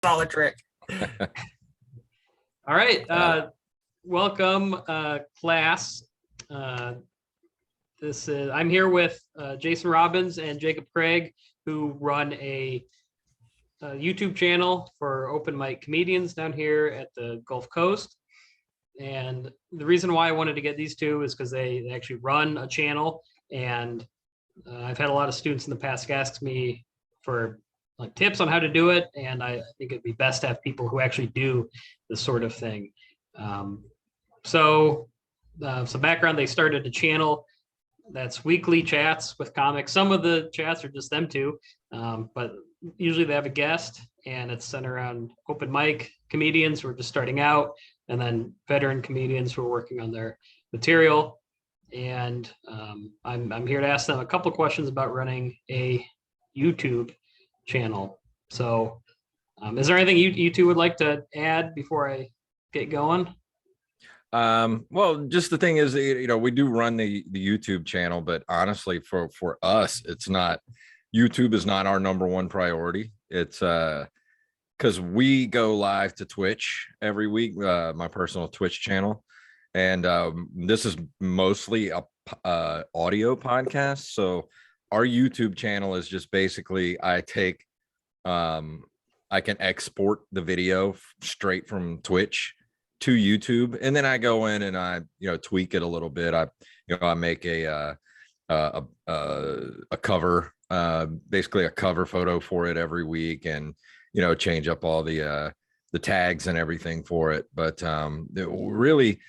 Solid trick. All right. Welcome, class. I'm here with Jason Robbins and Jacob Craig, who run a YouTube channel for open mic comedians down here at the Gulf Coast. And the reason why I wanted to get these two is because they actually run a channel, and I've had a lot of students in the past ask me for like tips on how to do it, and I think it'd be best to have people who actually do this sort of thing. Some background: they started a channel that's weekly chats with comics. Some of the chats are just them two, but usually they have a guest, and it's centered around open mic comedians who are just starting out, and then veteran comedians who are working on their material. And I'm here to ask them a couple questions about running a YouTube channel. So is there anything you two would like to add before I get going? Well, just the thing is, we do run the YouTube channel, but honestly, for us, it's not, YouTube is not our number one priority. It's because we go live to Twitch every week, my personal Twitch channel. And this is mostly a audio podcast. So our YouTube channel is just basically, I can export the video straight from Twitch to YouTube, and then I go in and I tweak it a little bit. I make a cover, basically a cover photo for it every week, and change up all the tags and everything for it. But really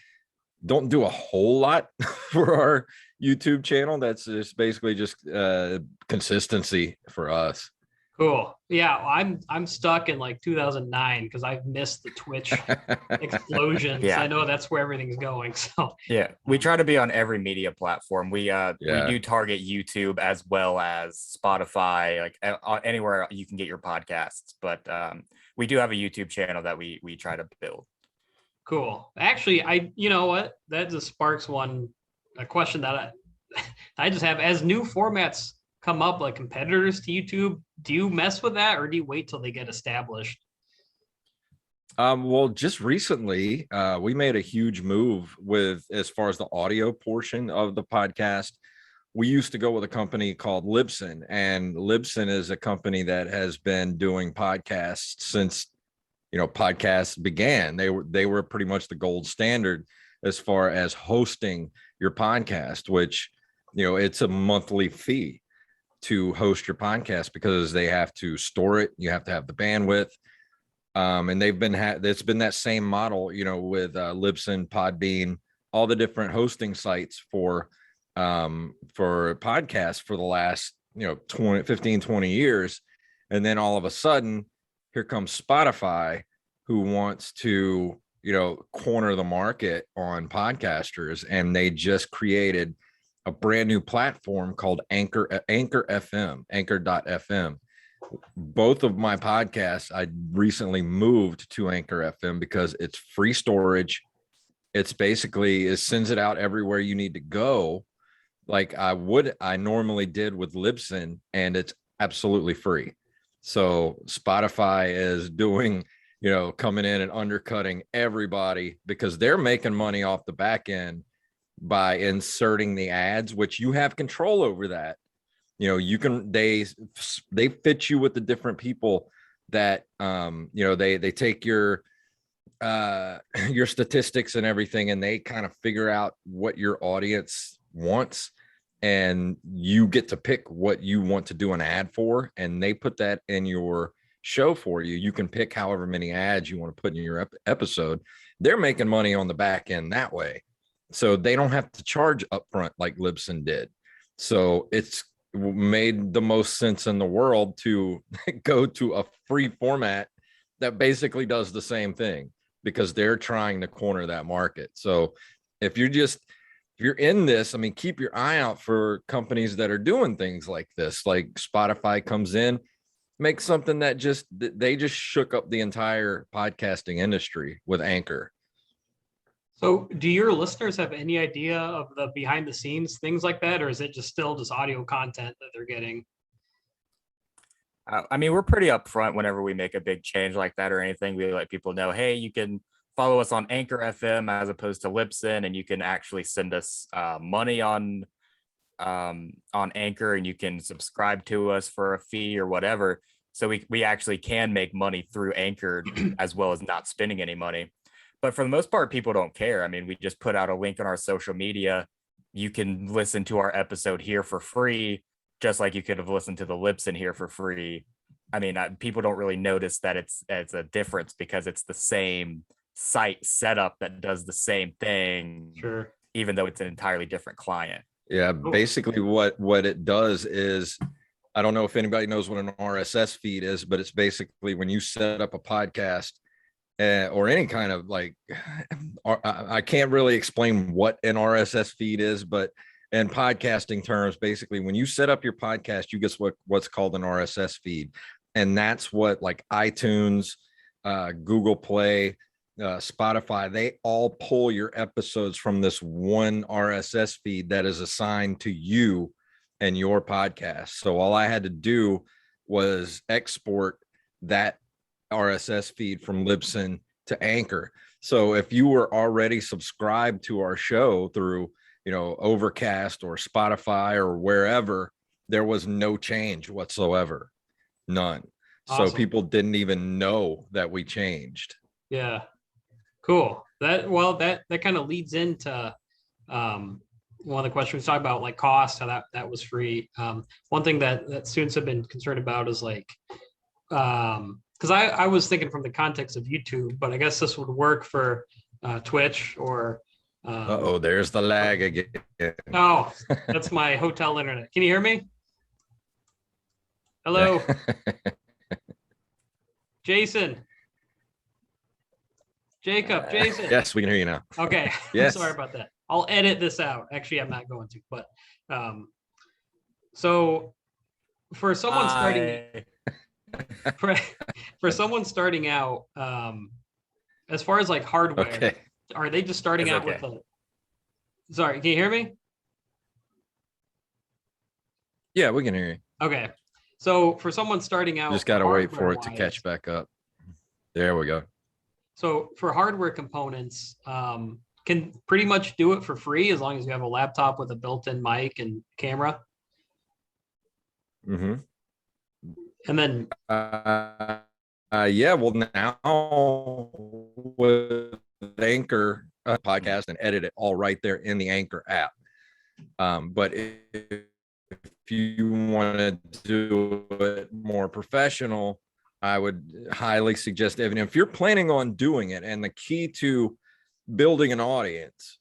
don't do a whole lot for our YouTube channel. That's just basically just consistency for us. Cool. Yeah, I'm stuck in like 2009 because I've missed the Twitch explosion. Yeah. I know that's where everything's going. So yeah, we try to be on every media platform. We do target YouTube as well as Spotify, like anywhere you can get your podcasts. But we do have a YouTube channel that we try to build. Cool. Actually, you know what? That just sparks a question that I just have. As new formats come up, like competitors to YouTube, do you mess with that, or do you wait till they get established? Well, just recently, we made a huge move with as far as the audio portion of the podcast. We used to go with a company called Libsyn, and Libsyn is a company that has been doing podcasts since podcasts began. They were pretty much the gold standard as far as hosting your podcast, which it's a monthly fee to host your podcast because they have to store it. You have to have the bandwidth. And it's been that same model, with Libsyn, Podbean, all the different hosting sites for podcasts for the last, 15, 20 years. And then all of a sudden, here comes Spotify, who wants to, corner the market on podcasters. And they just created a brand new platform called Anchor.fm. Both of my podcasts, I recently moved to Anchor FM because it's free storage. It's basically, it sends it out everywhere you need to go, like I normally did with Libsyn, and it's absolutely free. So Spotify is doing, coming in and undercutting everybody because they're making money off the back end by inserting the ads, which you have control over that. They fit you with the different people that, they take your statistics and everything, and they kind of figure out what your audience wants, and you get to pick what you want to do an ad for, and they put that in your show for you. You can pick however many ads you want to put in your episode. They're making money on the back end that way. So they don't have to charge upfront like Libsyn did. So it's made the most sense in the world to go to a free format that basically does the same thing, because they're trying to corner that market. So if you're in this, keep your eye out for companies that are doing things like this, like Spotify comes in, makes something that they just shook up the entire podcasting industry with Anchor. So do your listeners have any idea of the behind the scenes things like that, or is it still just audio content that they're getting? I mean, we're pretty upfront whenever we make a big change like that or anything. We let people know, hey, you can follow us on Anchor FM as opposed to Libsyn, and you can actually send us money on Anchor, and you can subscribe to us for a fee or whatever. So we actually can make money through Anchor as well as not spending any money. But for the most part, people don't care. I mean, we just put out a link on our social media. You can listen to our episode here for free, just like you could have listened to the Libsyn here for free. I mean, people don't really notice that it's a difference because it's the same site setup that does the same thing, Sure. even though it's an entirely different client. Yeah, basically what it does is, I don't know if anybody knows what an RSS feed is, but it's basically when you set up a podcast or any kind of like, I can't really explain what an RSS feed is, but in podcasting terms, basically when you set up your podcast, you get what's called an RSS feed. And that's what like iTunes, Google Play, Spotify, they all pull your episodes from this one RSS feed that is assigned to you and your podcast. So all I had to do was export that RSS feed from Libsyn to Anchor. So if you were already subscribed to our show through, Overcast or Spotify or wherever, there was no change whatsoever. None. Awesome. So people didn't even know that we changed. Yeah. Cool. That kind of leads into one of the questions we talked about, like cost, how that was free. One thing that students have been concerned about is like, because I was thinking from the context of YouTube, but I guess this would work for Twitch or. There's the lag again. Oh, that's my hotel internet. Can you hear me? Hello, Jason. Jacob, Jason. Yes, we can hear you now. Okay. Yes. I'm sorry about that. I'll edit this out. Actually, I'm not going to, but so for someone starting for someone starting out, as far as like hardware, okay. Are they just starting out with sorry, can you hear me? Yeah, we can hear you. Okay. So for someone starting out, Just got to wait for it to catch back up. There we go. So for hardware components, can pretty much do it for free as long as you have a laptop with a built-in mic and camera. Mm-hmm. And then yeah, well now with Anchor podcast and edit it all right there in the Anchor app. But if you want to do it more professional, I would highly suggest, Evan, if you're planning on doing it, and the key to building an audience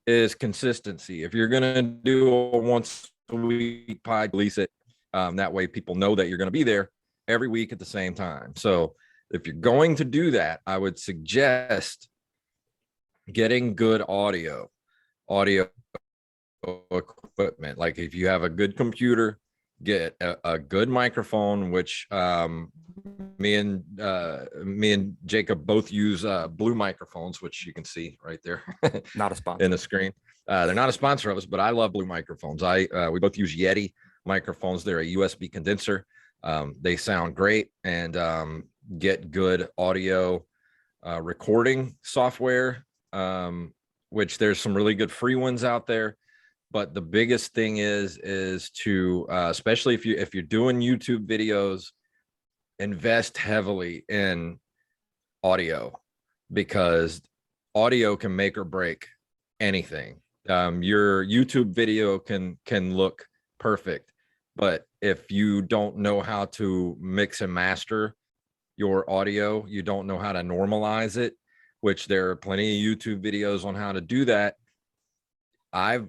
is consistency. If you're going to do a once a week pod, release it. That way people know that you're going to be there every week at the same time. So if you're going to do that, I would suggest getting good audio equipment. Like if you have a good computer, get a good microphone, which me and Jacob both use Blue microphones, which you can see right there. Not a sponsor in the screen. They're not a sponsor of us, but I love Blue microphones. We both use Yeti microphones. They're a USB condenser. They sound great and get good audio recording software, which there's some really good free ones out there. But the biggest thing is to especially if you're doing YouTube videos, invest heavily in audio, because audio can make or break anything. Your YouTube video can look perfect, but if you don't know how to mix and master your audio, you don't know how to normalize it, which there are plenty of YouTube videos on how to do that. I've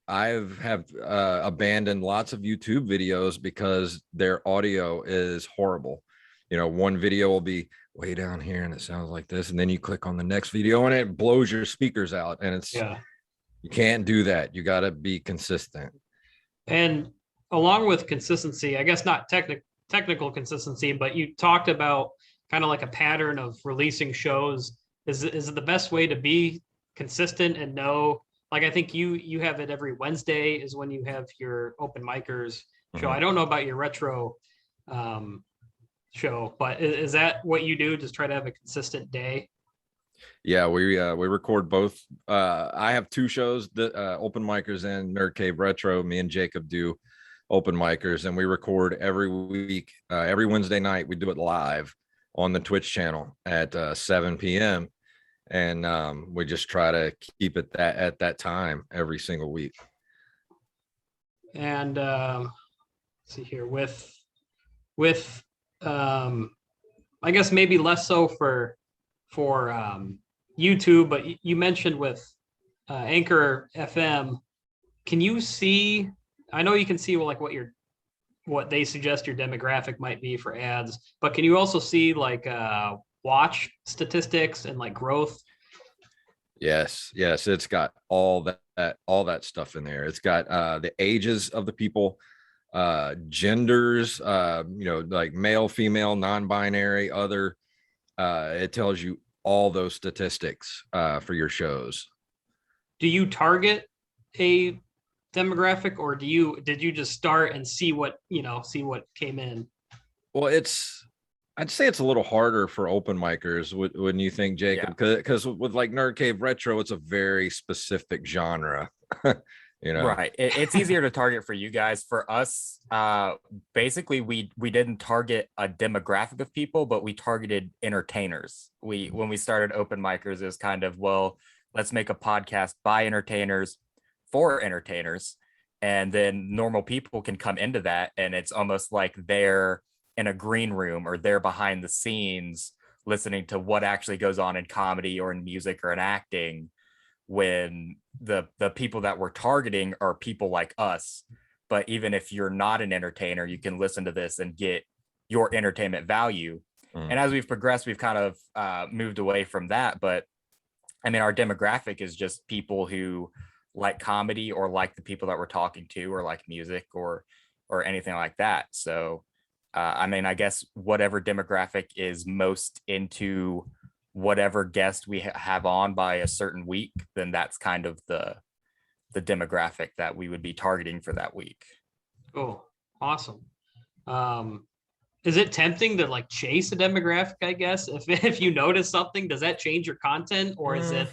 abandoned lots of YouTube videos because their audio is horrible. One video will be way down here and it sounds like this, and then you click on the next video and it blows your speakers out, and you can't do that. You got to be consistent. And along with consistency, I guess not technical consistency, but you talked about kind of like a pattern of releasing shows. Is it the best way to be consistent and know? Like, I think you have it every Wednesday is when you have your open micers show. I don't know about your retro show. But is that what you do? Just try to have a consistent day? Yeah, we record both. I have two shows, the Open Micers and Nerd Cave Retro. Me and Jacob do Open Micers, and we record every week. Every Wednesday night, we do it live on the Twitch channel at 7 p.m. And we just try to keep it at that time every single week. And let's see here with I guess maybe less so for YouTube, but you mentioned with Anchor FM, can you see, I know you can see like what they suggest your demographic might be for ads, but can you also see like watch statistics and like growth? Yes, it's got all that stuff in there. It's got the ages of the people, genders, like male, female, non-binary, other. It tells you all those statistics for your shows. Do you target a demographic, or did you just start and see what came in? Well, I'd say it's a little harder for open micers, wouldn't you think, Jacob? Because with like Nerd Cave Retro, it's a very specific genre. Right. It's easier to target for you guys. For us, basically we didn't target a demographic of people, but we targeted entertainers. When we started Open Micers, it was kind of, well, let's make a podcast by entertainers for entertainers, and then normal people can come into that, and it's almost like they're in a green room or they're behind the scenes listening to what actually goes on in comedy or in music or in acting, when the people that we're targeting are people like us. But even if you're not an entertainer, you can listen to this and get your entertainment value. And as we've progressed, we've kind of moved away from that. But I mean, our demographic is just people who like comedy or like the people that we're talking to, or like music or anything like that. So I mean, I guess whatever demographic is most into whatever guest we have on by a certain week, then that's kind of the demographic that we would be targeting for that week. Oh, awesome. Is it tempting to like chase a demographic, I guess? If you notice something, does that change your content, or is it,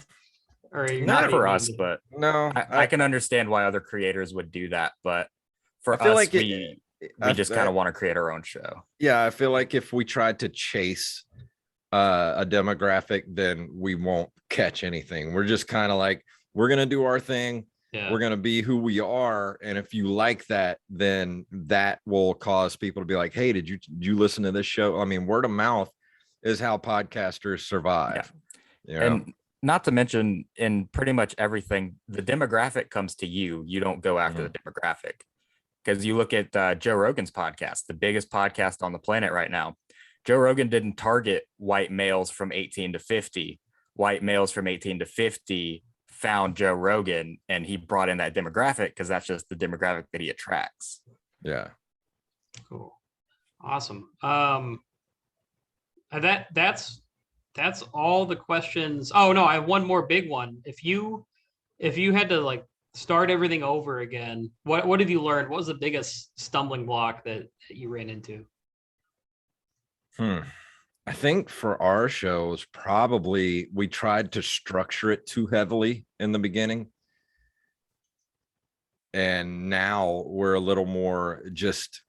or not for us, but no, I can understand why other creators would do that, but for I feel us, like we just kind of want to create our own show. Yeah, I feel like if we tried to chase a demographic, then we won't catch anything. We're just kind of like, we're gonna do our thing. We're gonna be who we are, and if you like that, then that will cause people to be like, hey, did you listen to this show? I mean, word of mouth is how podcasters survive. And not to mention, in pretty much everything, the demographic comes to you. You don't go after the demographic. Because you look at Joe Rogan's podcast, the biggest podcast on the planet right now. Joe Rogan didn't target white males from 18 to 50. White males from 18 to 50 found Joe Rogan, and he brought in that demographic because that's just the demographic that he attracts. Yeah. Cool. Awesome. That's all the questions. Oh no, I have one more big one. If you had to like start everything over again, what have you learned? What was the biggest stumbling block that you ran into? I think for our shows, probably we tried to structure it too heavily in the beginning. And now we're a little more just,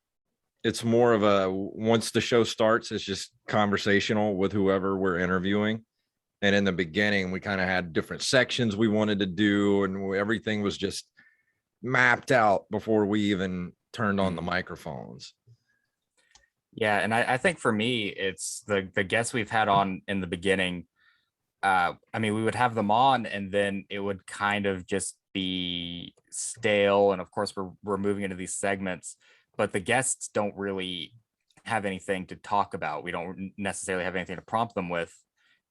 it's more of a, once the show starts, it's just conversational with whoever we're interviewing. And in the beginning, we kind of had different sections we wanted to do, and everything was just mapped out before we even turned on the microphones. Yeah, and I think for me, it's the guests we've had on in the beginning. I mean, we would have them on, and then it would kind of just be stale. And of course, we're moving into these segments, but the guests don't really have anything to talk about. We don't necessarily have anything to prompt them with.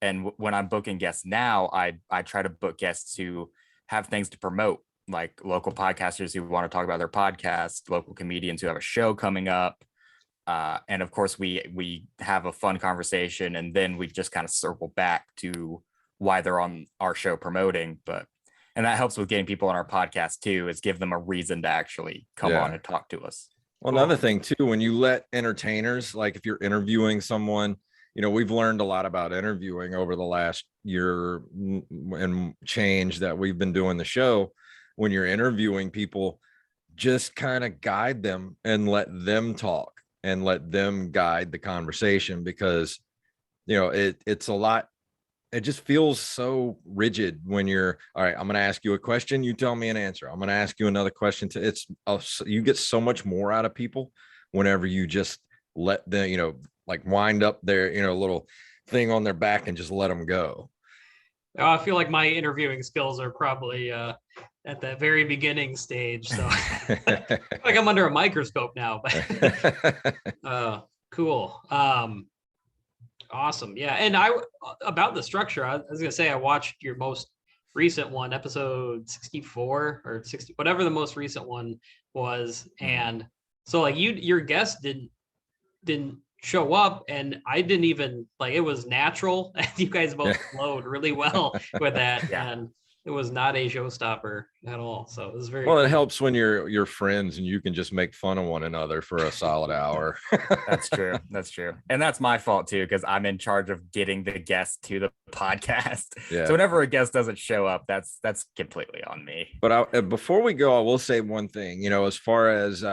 And when I'm booking guests now, I try to book guests who have things to promote, like local podcasters who want to talk about their podcast, local comedians who have a show coming up. And of course, we have a fun conversation, and then we just kind of circle back to why they're on our show promoting. And that helps with getting people on our podcast too, is give them a reason to actually come on and talk to us. Well, another thing too, when you let entertainers, like if you're interviewing someone, we've learned a lot about interviewing over the last year and change that we've been doing the show. When you're interviewing people, just kind of guide them and let them talk and let them guide the conversation, because it's a lot. It just feels so rigid when you're, all right, I'm going to ask you a question, you tell me an answer, I'm going to ask you another question. You get so much more out of people whenever you just let them, like wind up their little thing on their back and just let them go. I feel like my interviewing skills are probably at the very beginning stage, so like I'm under a microscope now. But cool. Awesome. Yeah. And about the structure, I was gonna say I watched your most recent one, episode 64 or 60, whatever the most recent one was. And so like your guest didn't show up, and I didn't even like, it was natural. And you guys both flowed really well with that. Yeah. And it was not a showstopper at all. So it was very well. Cool. It helps when you're friends and you can just make fun of one another for a solid hour. That's true. That's true. And that's my fault too, because I'm in charge of getting the guest to the podcast. Yeah. So whenever a guest doesn't show up, that's completely on me. But before we go, I will say one thing, as far as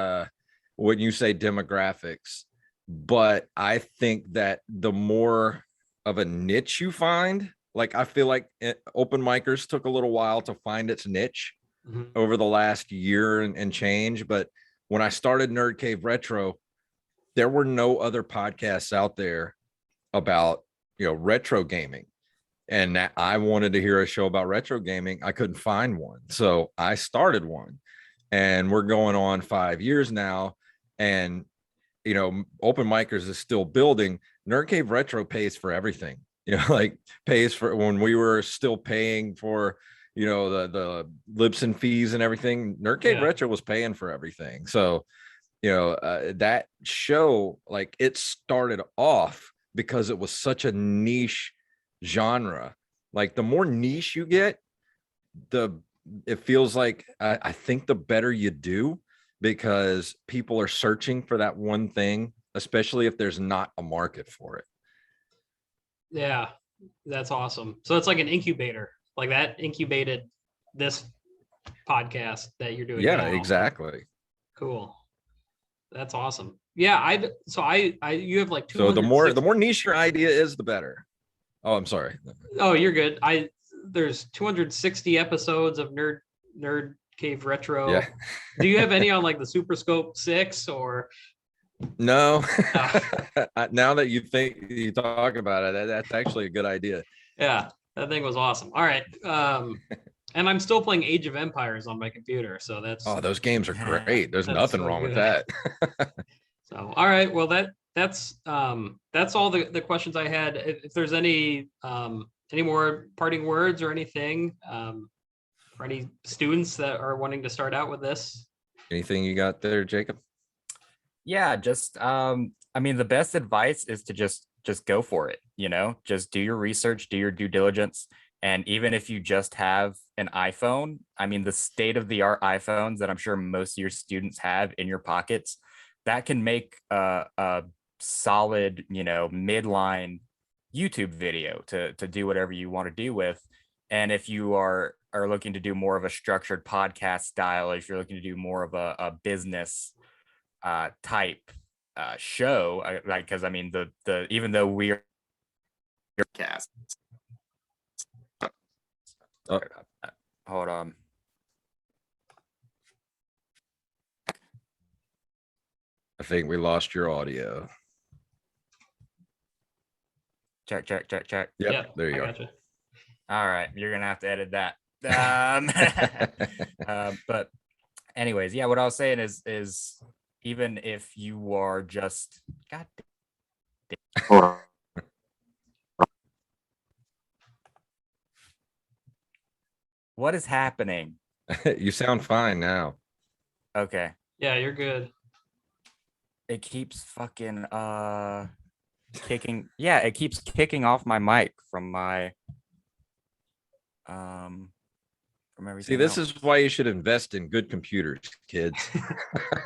when you say demographics, but I think that the more of a niche you find, like I feel like Open Micers took a little while to find its niche over the last year and change. But when I started Nerd Cave Retro, there were no other podcasts out there about, retro gaming. And I wanted to hear a show about retro gaming. I couldn't find one. So I started one, and we're going on 5 years now. And, Open Micers is still building. Nerd Cave Retro pays for everything. Like pays for when we were still paying for, the Libsyn fees and everything. Nerd Cave Retro was paying for everything. So, that show, like it started off because it was such a niche genre. Like the more niche you get, it feels like I think the better you do, because people are searching for that one thing, especially if there's not a market for it. Yeah, that's awesome. So it's like an incubator, like that incubated this podcast that you're doing. Yeah, now. Exactly. Cool. That's awesome. Yeah, you have like so the more niche your idea is, the better. Oh, I'm sorry. Oh, you're good. There's 260 episodes of Nerd Cave Retro. Yeah. Do you have any on like the Super Scope 6 or? No. Now that you talk about it, that's actually a good idea. Yeah, that thing was awesome. All right. And I'm still playing Age of Empires on my computer, so that's those games are great. There's nothing wrong with that. So all right, well that's all the questions I had. If there's any more parting words or anything for any students that are wanting to start out with this. Anything you got there, Jacob? Yeah, just the best advice is to just go for it, just do your research, do your due diligence. And even if you just have an iPhone, the state-of-the-art iPhones that I'm sure most of your students have in your pockets, that can make a solid, midline YouTube video to do whatever you want to do with. And if you are looking to do more of a structured podcast style, if you're looking to do more of a business type show, because the even though we are cast. Hold on. I think we lost your audio. Check. Yep, there you are. Gotcha. All right, you're gonna have to edit that. But anyways, yeah, what I was saying is even if you are just what is happening? You sound fine now. Okay. Yeah, you're good. It keeps fucking kicking. Yeah, it keeps kicking off my mic from from everything. See, this else. is why you should invest in good computers, kids.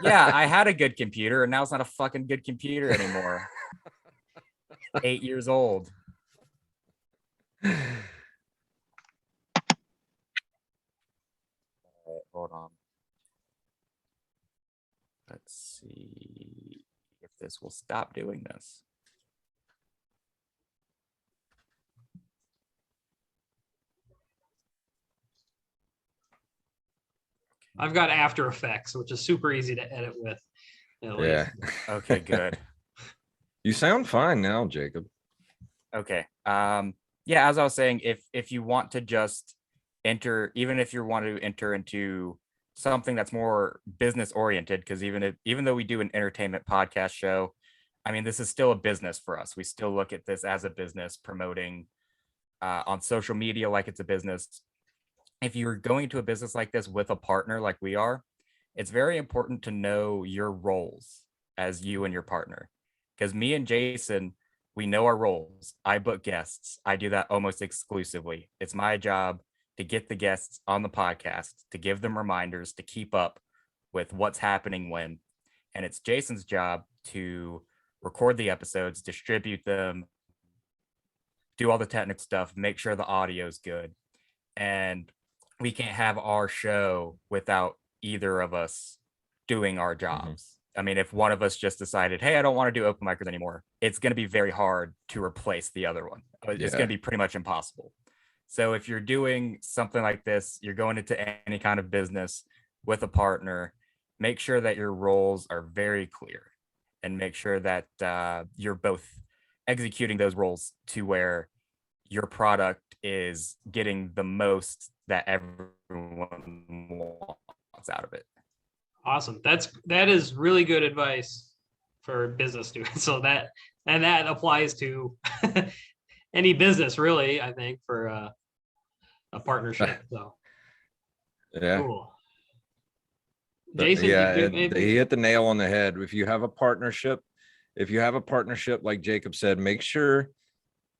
Yeah, I had a good computer, and now it's not a fucking good computer anymore. 8 years old. Hold on. Let's see if this will stop doing this. I've got After Effects, which is super easy to edit with. Yeah. Okay, good. You sound fine now, Jacob. Okay. Yeah, as I was saying, if you want to just enter, even if you want to enter into something that's more business oriented, because even though we do an entertainment podcast show, I mean, this is still a business for us. We still look at this as a business, promoting on social media like it's a business. If you're going to a business like this with a partner like we are, it's very important to know your roles as you and your partner. Because me and Jason, we know our roles. I book guests. I do that almost exclusively. It's my job to get the guests on the podcast, to give them reminders, to keep up with what's happening when. And it's Jason's job to record the episodes, distribute them, do all the technical stuff, make sure the audio is good. And we can't have our show without either of us doing our jobs. I mean, if one of us just decided, hey, I don't want to do open micers anymore, it's going to be very hard to replace the other one. It's going to be pretty much impossible. So if you're doing something like this, you're going into any kind of business with a partner, make sure that your roles are very clear and make sure that you're both executing those roles to where your product is getting the most that everyone wants out of it. Awesome. That is really good advice for business students. So that applies to any business, really, I think, for a partnership. So yeah. Cool. Jason, he hit the nail on the head. If you have a partnership like Jacob said, make sure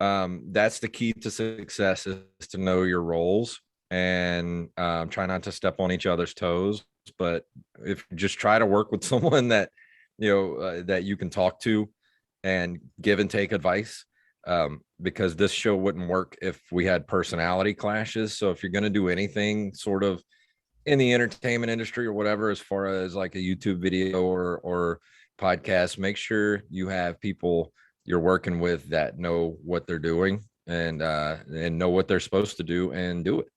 that's the key to success, is to know your roles and try not to step on each other's toes. But if you just try to work with someone that that you can talk to and give and take advice, because this show wouldn't work if we had personality clashes. So if you're going to do anything sort of in the entertainment industry or whatever, as far as like a YouTube video or podcast, make sure you have people you're working with that know what they're doing and know what they're supposed to do and do it.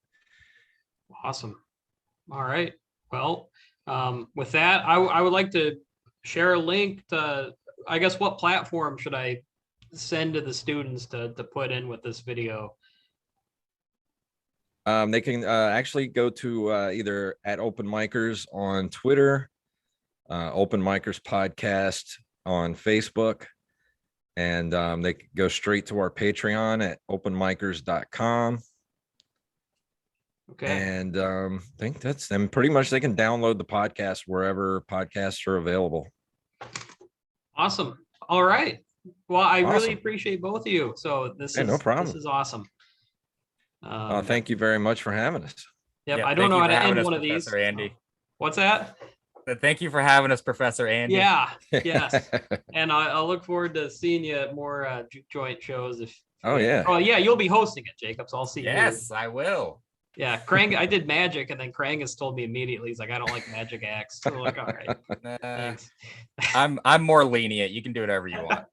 Awesome. All right. Well, with that, I would like to share a link to, I guess, what platform should I send to the students to put in with this video? They can actually go to either at Open Micers on Twitter, Open Micers Podcast on Facebook, and they can go straight to our Patreon at openmicers.com. Okay. And I think that's them. Pretty much they can download the podcast wherever podcasts are available. Awesome. All right. Well, I really appreciate both of you. So this is no problem. This is awesome. Thank you very much for having us. Yep. I don't know how to end one of these. Andy. What's that? Thank you for having us, Professor Andy. Yeah. Yes. And I'll look forward to seeing you at more joint shows. Oh yeah, you'll be hosting it, Jacob. So I'll see you. Yes, I will. Yeah, Krang. I did magic, and then Krang has told me immediately. He's like, I don't like magic acts. So I'm like, all right. Thanks. I'm more lenient. You can do whatever you want.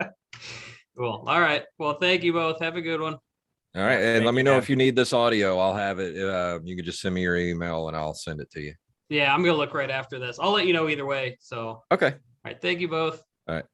Cool. All right. Well, thank you both. Have a good one. All right, and let me know if you need this audio. I'll have it. You can just send me your email, and I'll send it to you. Yeah, I'm gonna look right after this. I'll let you know either way. So okay. All right. Thank you both. All right.